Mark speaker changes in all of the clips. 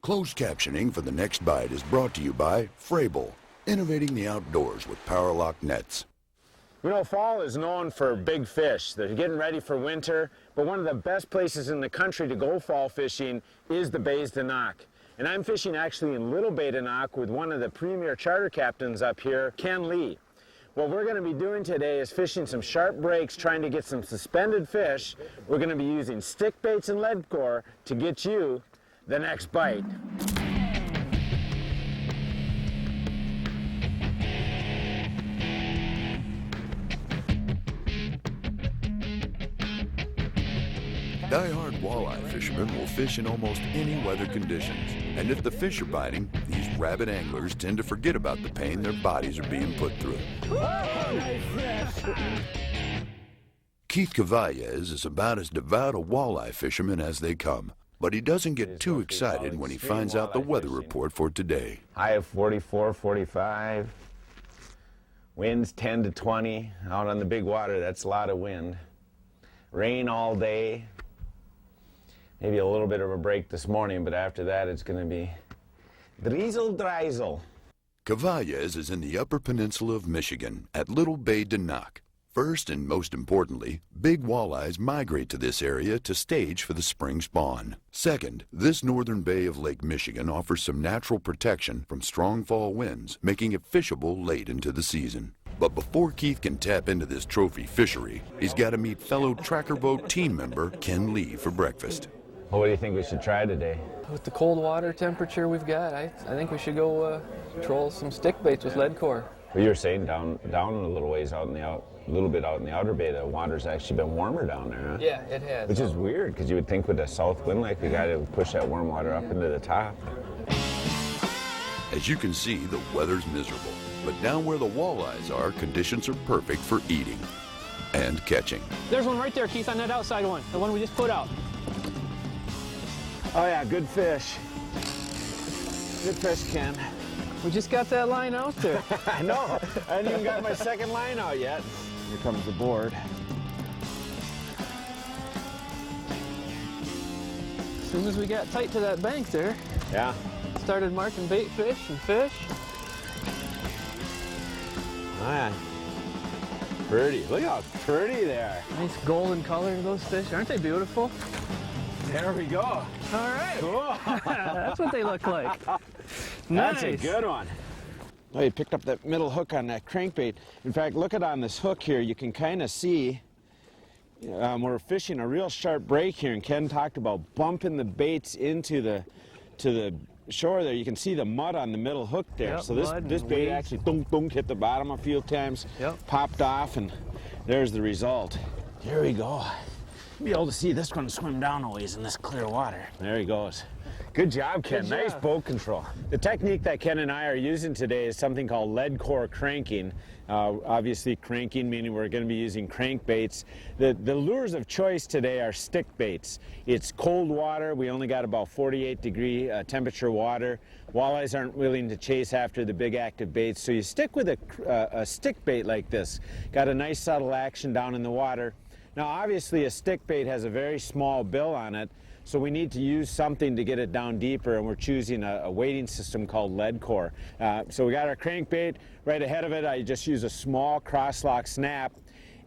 Speaker 1: Closed captioning for the next bite is brought to you by Frable, innovating the outdoors with Powerlock nets.
Speaker 2: You know, fall is known for big fish. They're getting ready for winter, but one of the best places in the country to go fall fishing is the Bays de Noc. And I'm fishing actually in Little Bay de Noc with one of the premier charter captains up here, Ken Lee. What we're going to be doing today is fishing some sharp breaks, trying to get some suspended fish. We're going to be using stick baits and lead core to get you the next bite.
Speaker 1: Die-hard walleye fishermen will fish in almost any weather conditions. And if the fish are biting, these rabid anglers tend to forget about the pain their bodies are being put through. Keith Kavajecz is about as devout a walleye fisherman as they come. But he doesn't get too excited when he finds out the weather report for today.
Speaker 2: High of 44, 45. Winds 10 to 20. Out on the big water, that's a lot of wind. Rain all day. Maybe a little bit of a break this morning, but after that it's going to be drizzle drizzle.
Speaker 1: Kavajecz is in the Upper Peninsula of Michigan at Little Bay de Noc. First and most importantly, big walleyes migrate to this area to stage for the spring spawn. Second, this northern bay of Lake Michigan offers some natural protection from strong fall winds, making it fishable late into the season. But before Keith can tap into this trophy fishery, he's got to meet fellow Tracker Boat team member Ken Lee for breakfast.
Speaker 2: Well, what do you think we should try today?
Speaker 3: With the cold water temperature we've got, I think we should go troll some stick baits with lead core.
Speaker 2: Well, you were saying down a little ways out in the a little bit out in the outer bay, the water's actually been warmer down there, huh?
Speaker 3: Yeah, it has.
Speaker 2: Which is weird, because you would think with a south wind like we got, it would push that warm water up into the top.
Speaker 1: As you can see, the weather's miserable. But down where the walleyes are, conditions are perfect for eating and catching.
Speaker 4: There's one right there, Keith, on that outside one, the one we just put out.
Speaker 2: Oh yeah, good fish. Good fish, Ken.
Speaker 4: We just got that line out there.
Speaker 2: I know. I haven't even got my second line out yet. Here comes the board.
Speaker 4: As soon as we got tight to that bank there,
Speaker 2: yeah,
Speaker 4: started marking bait fish and fish.
Speaker 2: Oh yeah. Pretty. Look how pretty they are.
Speaker 4: Nice golden color of those fish. Aren't they beautiful?
Speaker 2: There we go.
Speaker 4: All right.
Speaker 2: Cool.
Speaker 4: That's what they look like.
Speaker 2: That's
Speaker 4: Nice.
Speaker 2: a good one. Oh, you picked up that middle hook on that crankbait. In fact, look at on this hook here. You can kind of see we're fishing a real sharp break here, and Ken talked about bumping the baits into the shore there. You can see the mud on the middle hook there.
Speaker 4: Yep,
Speaker 2: so this bait
Speaker 4: weeds.
Speaker 2: actually dunk, dunk, hit the bottom a few times,
Speaker 4: Yep.
Speaker 2: popped off, and there's the result. Here we go. Be able to see this one swim down a ways in this clear water. There he goes. Good job, Ken.
Speaker 4: Good
Speaker 2: Nice
Speaker 4: job.
Speaker 2: boat control. The technique that Ken and I are using today is something called lead core cranking. Obviously cranking meaning we're going to be using crankbaits. The lures of choice today are stick baits. It's cold water. We only got about 48-degree temperature water. Walleyes aren't willing to chase after the big active baits, so you stick with a stick bait like this. Got a nice subtle action down in the water. Now obviously a stick bait has a very small bill on it, so we need to use something to get it down deeper, and we're choosing a weighting system called lead core. So we got our crankbait. Right ahead of it, I just use a small cross-lock snap,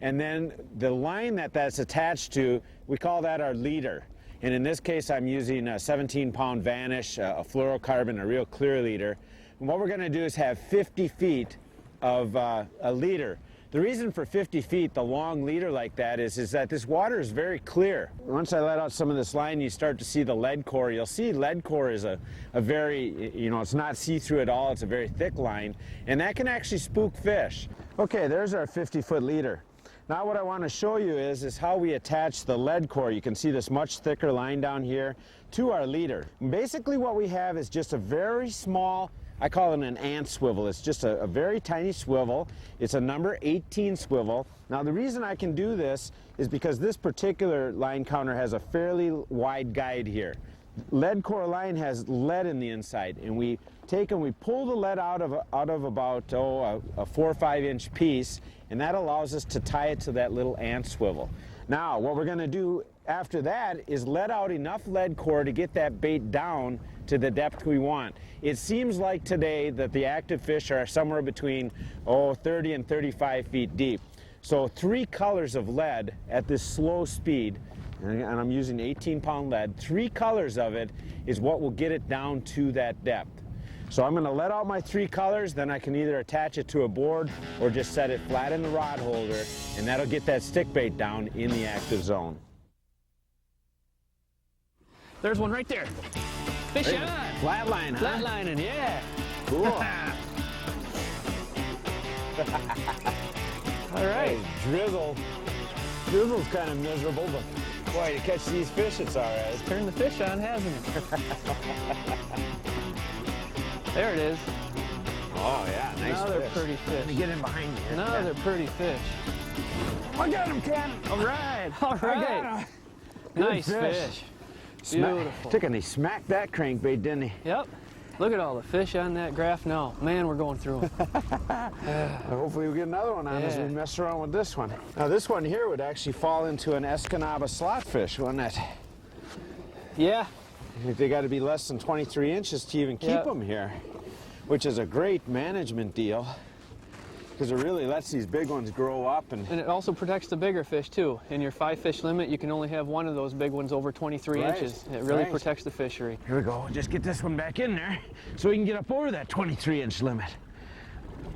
Speaker 2: and then the line that's attached to, we call that our leader. And in this case, I'm using a 17-pound Vanish, a fluorocarbon, a real clear leader. And what we're going to do is have 50 feet of a leader. The reason for 50 feet, the long leader like that, is that this water is very clear. Once I let out some of this line, you start to see the lead core. You'll see lead core is a very, it's not see-through at all. It's a very thick line, and that can actually spook fish. Okay, there's our 50-foot leader. Now what I want to show you is how we attach the lead core. You can see this much thicker line down here to our leader. Basically what we have is just a very small, I call it an ant swivel. It's just a very tiny swivel. It's a number 18 swivel. Now the reason I can do this is because this particular line counter has a fairly wide guide here. Lead core line has lead in the inside, and we pull the lead out of about a 4 or 5 inch piece, and that allows us to tie it to that little ant swivel. Now what we're going to do after that is let out enough lead core to get that bait down to the depth we want. It seems like today that the active fish are somewhere between 30 and 35 feet deep. So 3 colors of lead at this slow speed, and I'm using 18-pound lead, 3 colors of it is what will get it down to that depth. So I'm going to let out my 3 colors, then I can either attach it to a board or just set it flat in the rod holder, and that'll get that stick bait down in the active zone.
Speaker 4: There's one right there. Fish on.
Speaker 2: Flatline, huh?
Speaker 4: Flatlining, yeah.
Speaker 2: Cool.
Speaker 4: All right.
Speaker 2: Drizzle's kind of miserable, but boy, to catch these fish, it's all right.
Speaker 4: Turned the fish on, hasn't it? There it is.
Speaker 2: Oh yeah, nice
Speaker 4: Another
Speaker 2: fish.
Speaker 4: pretty
Speaker 2: Let me
Speaker 4: fish.
Speaker 2: get in behind you.
Speaker 4: Another pretty fish.
Speaker 2: I got him, Ken.
Speaker 4: All right. All
Speaker 2: I got
Speaker 4: right.
Speaker 2: him. Good
Speaker 4: Nice fish. Beautiful.
Speaker 2: Took and he smacked that crankbait, didn't he?
Speaker 4: Yep. Look at all the fish on that graph now. Man, we're going through them.
Speaker 2: Hopefully we get another one on as we
Speaker 4: Yeah.
Speaker 2: mess around with this one. Now this one here would actually fall into an Escanaba slotfish, wouldn't it?
Speaker 4: Yeah.
Speaker 2: They got to be less than 23 inches to even keep
Speaker 4: Yep.
Speaker 2: them here, which is a great management deal because it really lets these big ones grow up. And
Speaker 4: And it also protects the bigger fish too. In your 5-fish limit, you can only have one of those big ones over 23
Speaker 2: Right,
Speaker 4: inches. It really
Speaker 2: right.
Speaker 4: protects the fishery.
Speaker 2: here we go. Just get this one back in there so we can get up over that 23-inch limit.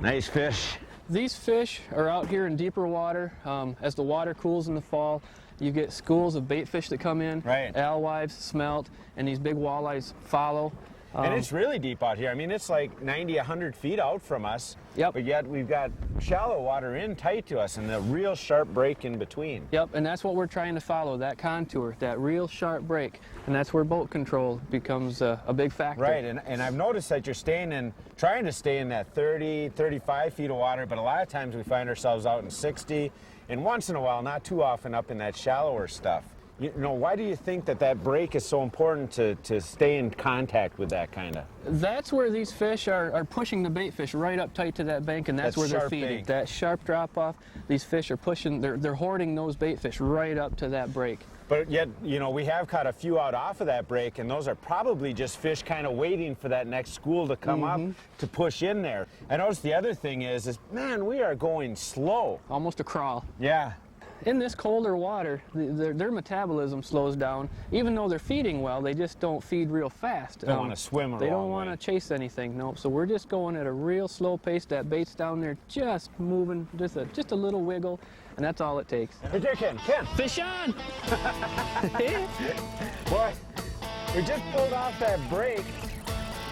Speaker 2: Nice fish.
Speaker 4: These fish are out here in deeper water. As the water cools in the fall, you get schools of bait fish that come in.
Speaker 2: Right.
Speaker 4: Alewives, smelt, and these big walleyes follow.
Speaker 2: And it's really deep out here. I mean, it's like 90, 100 feet out from us.
Speaker 4: Yep.
Speaker 2: But yet we've got shallow water in tight to us and a real sharp break in between.
Speaker 4: Yep, and that's what we're trying to follow, that contour, that real sharp break. And that's where boat control becomes a big factor.
Speaker 2: Right, and I've noticed that you're trying to stay in that 30, 35 feet of water, but a lot of times we find ourselves out in 60, and once in a while, not too often, up in that shallower stuff. You know, why do you think that break is so important to stay in contact with that kind of?
Speaker 4: That's where these fish are pushing the bait fish right up tight to that bank, and that's
Speaker 2: That
Speaker 4: where they're
Speaker 2: sharp
Speaker 4: feeding.
Speaker 2: bank.
Speaker 4: That sharp drop off, these fish are pushing, they're hoarding those bait fish right up to that break.
Speaker 2: But yet, you know, we have caught a few out off of that break, and those are probably just fish kind of waiting for that next school to come up to push in there. I noticed the other thing is, man, we are going slow.
Speaker 4: Almost a crawl.
Speaker 2: Yeah.
Speaker 4: In this colder water, their metabolism slows down. Even though they're feeding well, they just don't feed real fast.
Speaker 2: They don't want to swim a
Speaker 4: They
Speaker 2: long
Speaker 4: don't want
Speaker 2: way.
Speaker 4: to chase anything, nope. So we're just going at a real slow pace. That bait's down there just moving, just a little wiggle, and that's all it takes.
Speaker 2: Hey, there, Ken.
Speaker 4: Fish on!
Speaker 2: Boy, we just pulled off that break,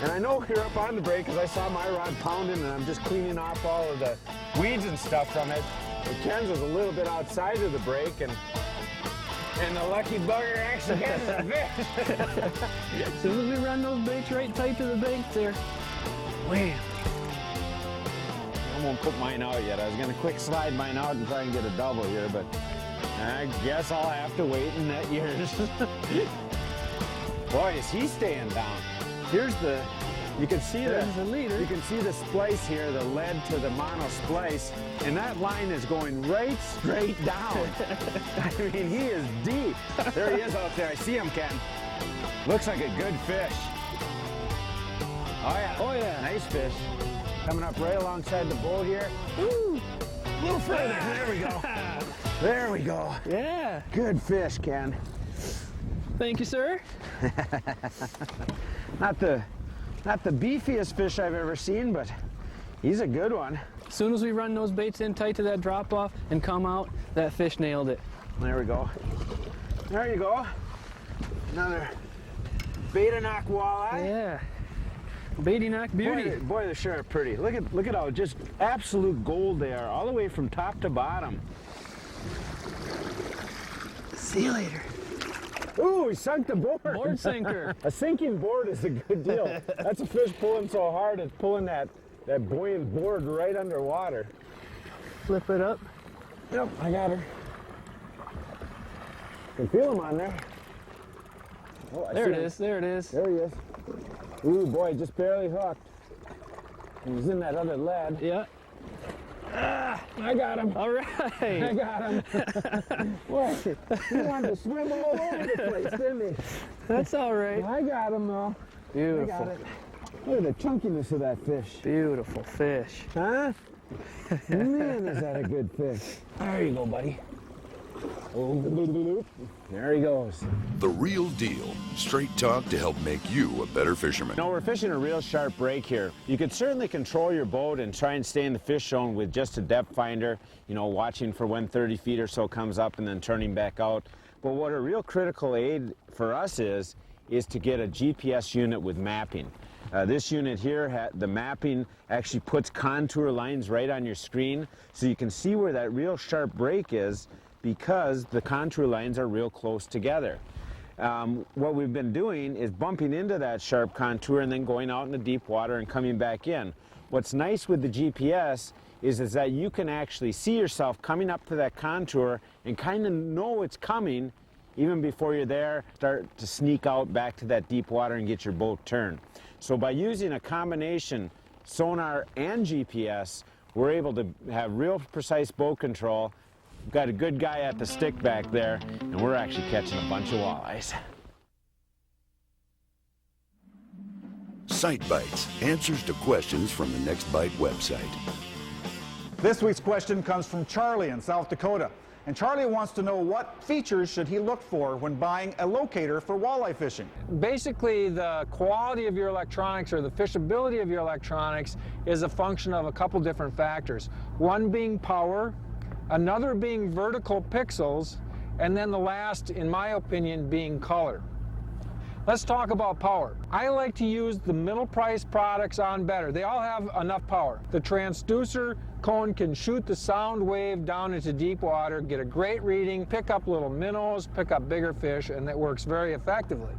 Speaker 2: and I know you're up on the break because I saw my rod pounding, and I'm just cleaning off all of the weeds and stuff from it. But Ken's was a little bit outside of the break, and the lucky bugger actually gets the fish.
Speaker 4: As soon as we run those baits right tight to the bank there, wham!
Speaker 2: I won't put mine out yet. I was going to quick slide mine out and try and get a double here, but I guess I'll have to wait in net years. Boy, is he staying down. Here's you can see
Speaker 4: There's the leader.
Speaker 2: You can see the splice here, the lead to the mono splice, and that line is going right straight down. I mean, he is deep. There he is out there. I see him, Ken. Looks like a good fish. Oh yeah.
Speaker 4: Oh yeah.
Speaker 2: Nice fish. Coming up right alongside the boat here. Woo! A little further. There we go. There we go.
Speaker 4: Yeah.
Speaker 2: Good fish, Ken.
Speaker 4: Thank you, sir.
Speaker 2: Not the beefiest fish I've ever seen, but he's a good one.
Speaker 4: As soon as we run those baits in tight to that drop off and come out, that fish nailed it.
Speaker 2: There we go. There you go. Another beta knock walleye.
Speaker 4: Yeah. Baity knock beauty.
Speaker 2: Boy, they're sure pretty. Look at how just absolute gold they are, all the way from top to bottom.
Speaker 4: See you later.
Speaker 2: Ooh, he sunk the board.
Speaker 4: Board sinker.
Speaker 2: A sinking board is a good deal. That's a fish pulling so hard, it's pulling that buoyant board right underwater.
Speaker 4: Flip it up.
Speaker 2: Yep, I got her. Can feel him on there. Oh,
Speaker 4: There it is. There it is.
Speaker 2: There he is. Ooh, boy, just barely hooked. He's in that other lead.
Speaker 4: Yeah.
Speaker 2: I got him.
Speaker 4: All right.
Speaker 2: I got him. What? He wanted to swim all over the place, didn't he?
Speaker 4: That's all right.
Speaker 2: I got him though.
Speaker 4: Beautiful.
Speaker 2: I got it. Look at the chunkiness of that fish.
Speaker 4: Beautiful fish.
Speaker 2: Huh? Man, is that a good fish. There you go, buddy. Oh, there he goes.
Speaker 1: The real deal. Straight talk to help make you a better fisherman.
Speaker 2: No, we're fishing a real sharp break here. You could certainly control your boat and try and stay in the fish zone with just a depth finder, you know, watching for when 30 feet or so comes up and then turning back out. But what a real critical aid for us is to get a GPS unit with mapping. This unit here, the mapping actually puts contour lines right on your screen so you can see where that real sharp break is because the contour lines are real close together. What we've been doing is bumping into that sharp contour and then going out in the deep water and coming back in. What's nice with the GPS is that you can actually see yourself coming up to that contour and kind of know it's coming even before you're there, start to sneak out back to that deep water and get your boat turned. So by using a combination sonar and GPS, we're able to have real precise boat control. We've got a good guy at the stick back there, and we're actually catching a bunch of walleyes.
Speaker 1: Sight Bites. Answers to questions from the Next Bite website.
Speaker 5: This week's question comes from Charlie in South Dakota. And Charlie wants to know what features should he look for when buying a locator for walleye fishing.
Speaker 6: Basically, the quality of your electronics or the fishability of your electronics is a function of a couple different factors. One being power, another being vertical pixels, and then the last, in my opinion, being color. Let's talk about power. I like to use the middle price products on better. They all have enough power. The transducer cone can shoot the sound wave down into deep water, get a great reading, pick up little minnows, pick up bigger fish, and that works very effectively.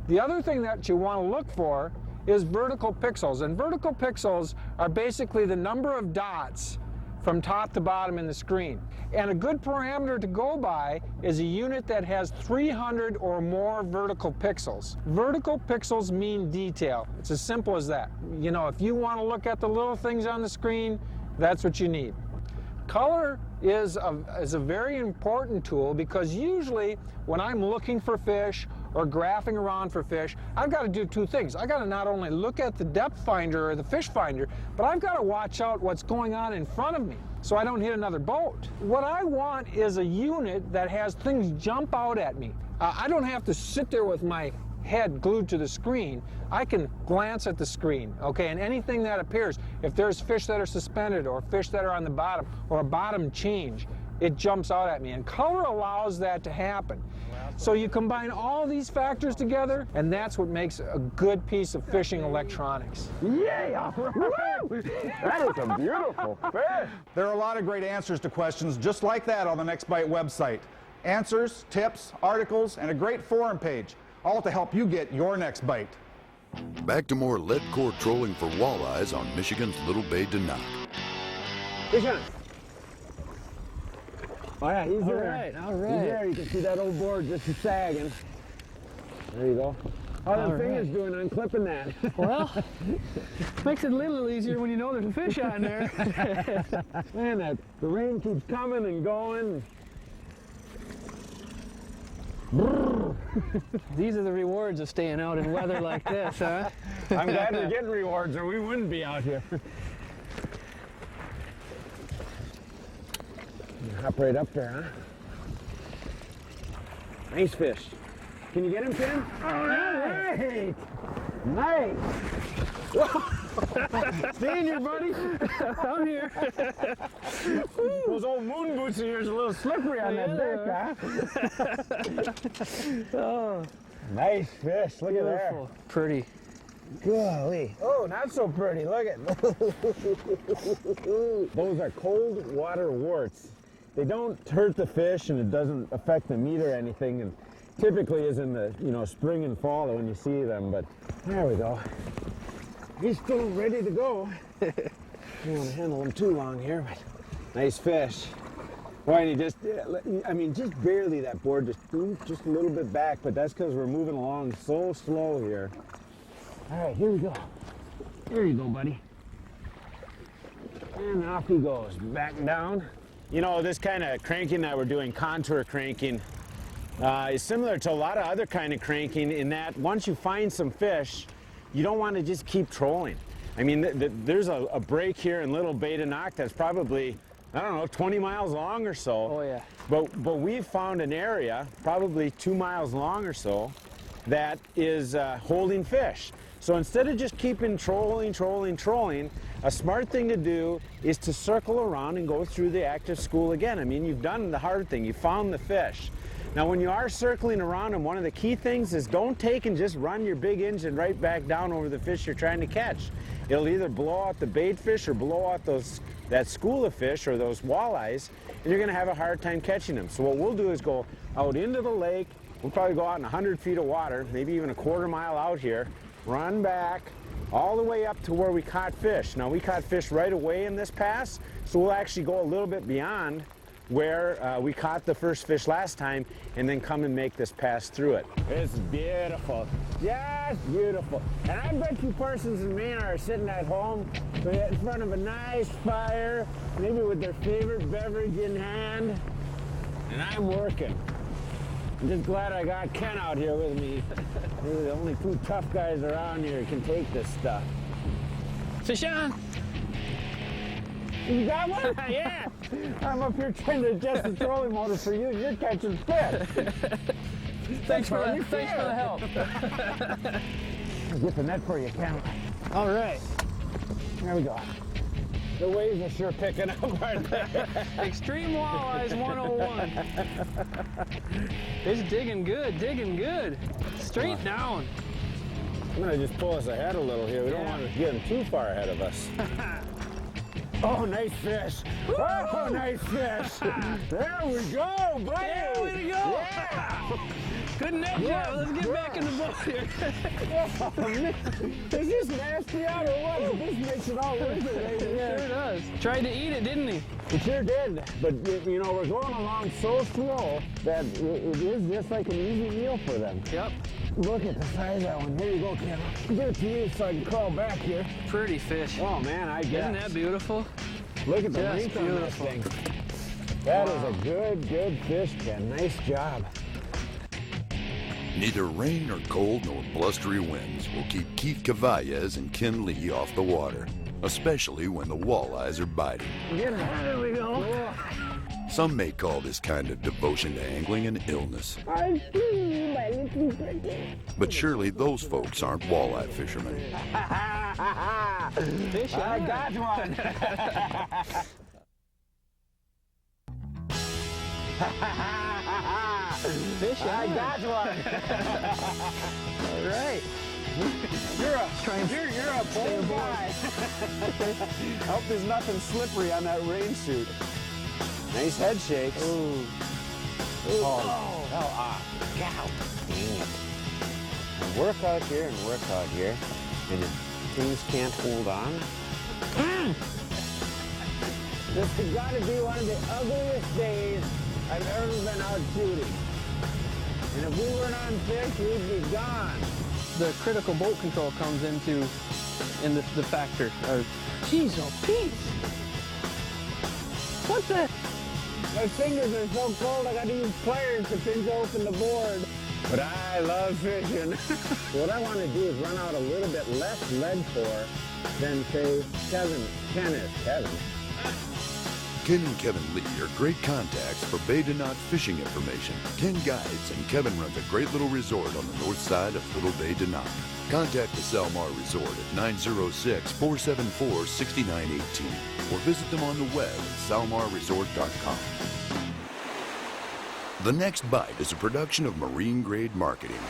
Speaker 6: The other thing that you want to look for is vertical pixels. And vertical pixels are basically the number of dots from top to bottom in the screen. And a good parameter to go by is a unit that has 300 or more vertical pixels. Vertical pixels mean detail. It's as simple as that. You know, if you want to look at the little things on the screen, that's what you need. Color is a very important tool because usually when I'm looking for fish or graphing around for fish, I've got to do two things. I've got to not only look at the depth finder or the fish finder, but I've got to watch out what's going on in front of me so I don't hit another boat. What I want is a unit that has things jump out at me. I don't have to sit there with my head glued to the screen. I can glance at the screen, okay, and anything that appears, if there's fish that are suspended or fish that are on the bottom or a bottom change, it jumps out at me, and color allows that to happen. So you combine all these factors together, and that's what makes a good piece of fishing electronics.
Speaker 2: Yeah! That is a beautiful fish!
Speaker 5: There are a lot of great answers to questions just like that on the Next Bite website. Answers, tips, articles, and a great forum page, all to help you get your next bite.
Speaker 1: Back to more lead core trolling for walleyes on Michigan's Little Bay Denok.
Speaker 2: Fish on! Oh yeah, he's
Speaker 4: All
Speaker 2: there.
Speaker 4: right, all right.
Speaker 2: He's there. You can see that old board just sagging. There you go. How
Speaker 4: All
Speaker 2: the finger's
Speaker 4: right.
Speaker 2: doing unclipping that?
Speaker 4: Well, makes it a little easier when you know there's a fish on there.
Speaker 2: Man, the rain keeps coming and going.
Speaker 4: These are the rewards of staying out in weather like this, huh?
Speaker 2: I'm glad we're getting rewards or we wouldn't be out here. Hop right up there, huh? Nice fish. Can you get him, Tim? All right! Nice! Stay in here, buddy.
Speaker 4: I'm here.
Speaker 2: Those old moon boots of yours are a little slippery on that deck, huh?
Speaker 4: Oh,
Speaker 2: Nice fish. Look at that.
Speaker 4: beautiful. Pretty.
Speaker 2: Golly. Oh, not so pretty. Look at those are cold water warts. They don't hurt the fish and it doesn't affect the meat or anything. And typically is in the spring and fall when you see them. But there we go. He's still ready to go. I don't want to handle him too long here, but nice fish. Boy, and he just barely that board just moved just a little bit back, but that's because we're moving along so slow here. All right, here we go. Here you go, buddy. And off he goes, back down. You know, this kind of cranking that we're doing, contour cranking, is similar to a lot of other kind of cranking in that once you find some fish, you don't want to just keep trolling. I mean, there's a break here in Little Bay de Noc that's probably, I don't know, 20 miles long or so.
Speaker 4: Oh, yeah.
Speaker 2: But we've found an area, probably 2 miles long or so, that is holding fish. So instead of just keeping trolling, a smart thing to do is to circle around and go through the active school again. I mean, you've done the hard thing, you found the fish. Now when you are circling around them, one of the key things is don't take and just run your big engine right back down over the fish you're trying to catch. It'll either blow out the bait fish or blow out that school of fish or those walleyes, and you're gonna have a hard time catching them. So what we'll do is go out into the lake. We'll probably go out in 100 feet of water, maybe even a quarter mile out here, run back all the way up to where we caught fish. Now we caught fish right away in this pass, so we'll actually go a little bit beyond where we caught the first fish last time and then come and make this pass through it. It's beautiful, just beautiful. And I bet you persons in Maine are sitting at home in front of a nice fire, maybe with their favorite beverage in hand, and I'm working. I'm just glad I got Ken out here with me. We're the only two tough guys around here who can take this stuff.
Speaker 4: Fish on!
Speaker 2: You got one? Yeah! I'm up here trying to adjust the trolling motor for you. You're catching fish.
Speaker 4: Thanks for the help.
Speaker 2: I'll get the net for you, Ken.
Speaker 4: All right.
Speaker 2: There we go. The waves are sure picking up, aren't they?
Speaker 4: Extreme Walleyes 101. It's digging good. Straight down.
Speaker 2: I'm gonna just pull us ahead a little here. We don't want to get them too far ahead of us. Oh, nice fish. Oh, nice fish. There we go, buddy.
Speaker 4: Yeah, way to go.
Speaker 2: Yeah.
Speaker 4: Good net job. Let's get back in the boat here.
Speaker 2: Oh, man. Is this nasty out or what? This makes it all worth it right here.
Speaker 4: Sure does. Tried to eat it, didn't he?
Speaker 2: It sure did, but you know, we're going along so slow that it is just like an easy meal for them.
Speaker 4: Yep.
Speaker 2: Look at the size of that one. Here you go, Ken. Give it to you so I can crawl back here.
Speaker 4: Pretty fish.
Speaker 2: Oh man, I guess.
Speaker 4: Isn't that beautiful?
Speaker 2: Look at the
Speaker 4: Just
Speaker 2: length on that
Speaker 4: beautiful.
Speaker 2: thing. That is a good fish, Ken. Nice job.
Speaker 1: Neither rain nor cold nor blustery winds will keep Keith Kavajecz and Ken Lee off the water, especially when the walleyes are biting.
Speaker 2: There we go.
Speaker 1: Some may call this kind of devotion to angling an illness. But surely those folks aren't walleye fishermen.
Speaker 4: Fish
Speaker 2: I
Speaker 4: on.
Speaker 2: got one.
Speaker 4: Fish
Speaker 2: I
Speaker 4: on.
Speaker 2: got one.
Speaker 4: All right.
Speaker 2: You're a bold guy. Hope there's nothing slippery on that rain suit. Nice head shakes.
Speaker 4: Ooh.
Speaker 2: Oh, cow. Dang it. And work out here and work out here, and if things can't hold on. This has got to be one of the ugliest days I've ever been out shooting. And if we weren't on fish, we'd be gone.
Speaker 4: The critical boat control comes in the factor. Jeez, oh Pete! What the?
Speaker 2: My fingers are so cold I got to use pliers to pinch open the board. But I love fishing. What I want to do is run out a little bit less lead core than, say, Kevin.
Speaker 1: Ken and Kevin Lee are great contacts for Bay de Noc fishing information. Ken guides and Kevin runs a great little resort on the north side of Little Bay de Noc. Contact the Salmar Resort at 906-474-6918 or visit them on the web at salmarresort.com. The Next Bite is a production of Marine Grade Marketing.